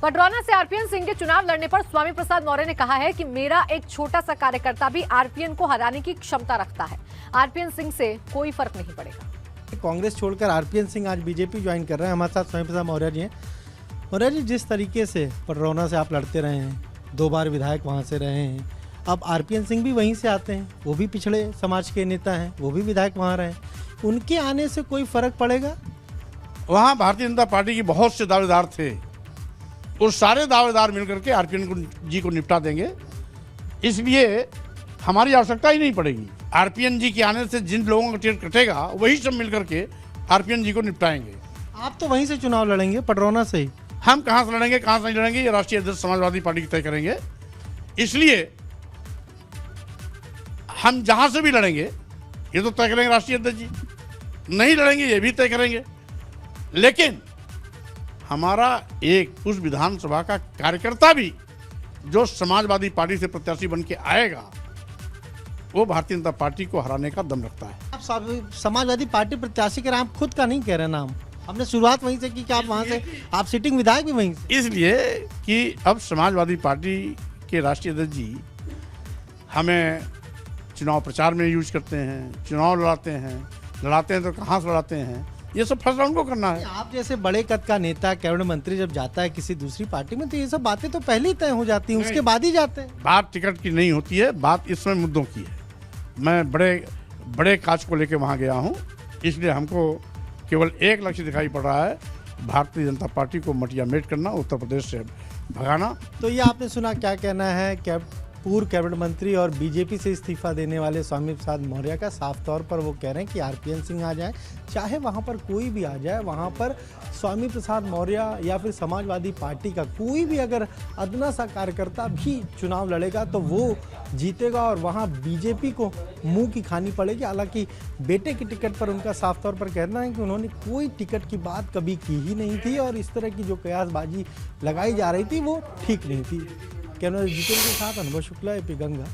पडरौना से आरपीएन सिंह के चुनाव लड़ने पर स्वामी प्रसाद मौर्य ने कहा है कि मेरा एक छोटा सा कार्यकर्ता भी आरपीएन को हराने की क्षमता रखता है। आरपीएन सिंह से कोई फर्क नहीं पड़ेगा। कांग्रेस छोड़कर आरपीएन सिंह आज बीजेपी ज्वाइन कर रहे हैं। हमारे साथ स्वामी प्रसाद मौर्य जी हैं। मौर्य जी, जिस तरीके से पडरौना से आप लड़ते रहे हैं, 2 बार विधायक वहाँ से रहे हैं, अब आरपीएन सिंह भी वहीं से आते हैं, वो भी पिछड़े समाज के नेता हैं, वो भी विधायक वहाँ रहे, उनके आने से कोई फर्क पड़ेगा? वहाँ भारतीय जनता पार्टी के बहुत से दावेदार थे और सारे दावेदार मिलकर के आरपीएन जी को निपटा देंगे, इसलिए हमारी आवश्यकता ही नहीं पड़ेगी। आरपीएन जी के आने से जिन लोगों का टिकट कटेगा वही सब मिलकर के आरपीएन जी को निपटाएंगे। आप तो वहीं से चुनाव लड़ेंगे, पडरौना से ही। हम कहाँ से लड़ेंगे, कहाँ से नहीं लड़ेंगे, ये राष्ट्रीय अध्यक्ष समाजवादी पार्टी तय करेंगे। इसलिए हम जहाँ से भी लड़ेंगे ये तो तय करेंगे राष्ट्रीय अध्यक्ष जी, नहीं लड़ेंगे ये भी तय करेंगे। लेकिन हमारा एक उस विधानसभा का कार्यकर्ता भी जो समाजवादी पार्टी से प्रत्याशी बन के आएगा वो भारतीय जनता पार्टी को हराने का दम रखता है। आप समाजवादी पार्टी प्रत्याशी के नाम खुद का नहीं कह रहे नाम, हमने शुरुआत वहीं से की कि आप वहाँ से, आप सिटिंग विधायक भी वहीं से। इसलिए कि अब समाजवादी पार्टी के राष्ट्रीय अध्यक्ष जी हमें चुनाव प्रचार में यूज करते हैं, चुनाव लड़ाते हैं तो कहाँ से लड़ाते हैं, ये सब फैसला उनको करना है। आप जैसे बड़े कद का नेता, कैबिनेट मंत्री जब जाता है किसी दूसरी पार्टी में तो ये सब बातें तो पहले ही तय हो जाती हैं, उसके बाद ही जाते हैं। बात टिकट की नहीं होती है, बात इस समय मुद्दों की है। मैं बड़े काज को लेकर वहाँ गया हूँ, इसलिए हमको केवल एक लक्ष्य दिखाई पड़ रहा है, भारतीय जनता पार्टी को मटिया मेट करना, उत्तर प्रदेश से भगाना। तो ये आपने सुना, क्या कहना है पूर्व कैबिनेट मंत्री और बीजेपी से इस्तीफा देने वाले स्वामी प्रसाद मौर्य का। साफ तौर पर वो कह रहे हैं कि आरपीएन सिंह आ जाए, चाहे वहाँ पर कोई भी आ जाए, वहाँ पर स्वामी प्रसाद मौर्य या फिर समाजवादी पार्टी का कोई भी अगर अदना सा कार्यकर्ता भी चुनाव लड़ेगा तो वो जीतेगा और वहाँ बीजेपी को मुंह की खानी पड़ेगी। हालांकि बेटे की टिकट पर उनका साफ तौर पर कहना है कि उन्होंने कोई टिकट की बात कभी की ही नहीं थी और इस तरह की जो कयासबाजी लगाई जा रही थी वो ठीक नहीं थी। कैमरा जितेंद्र के साथ अनुभव शुक्ला, एपी गंगा।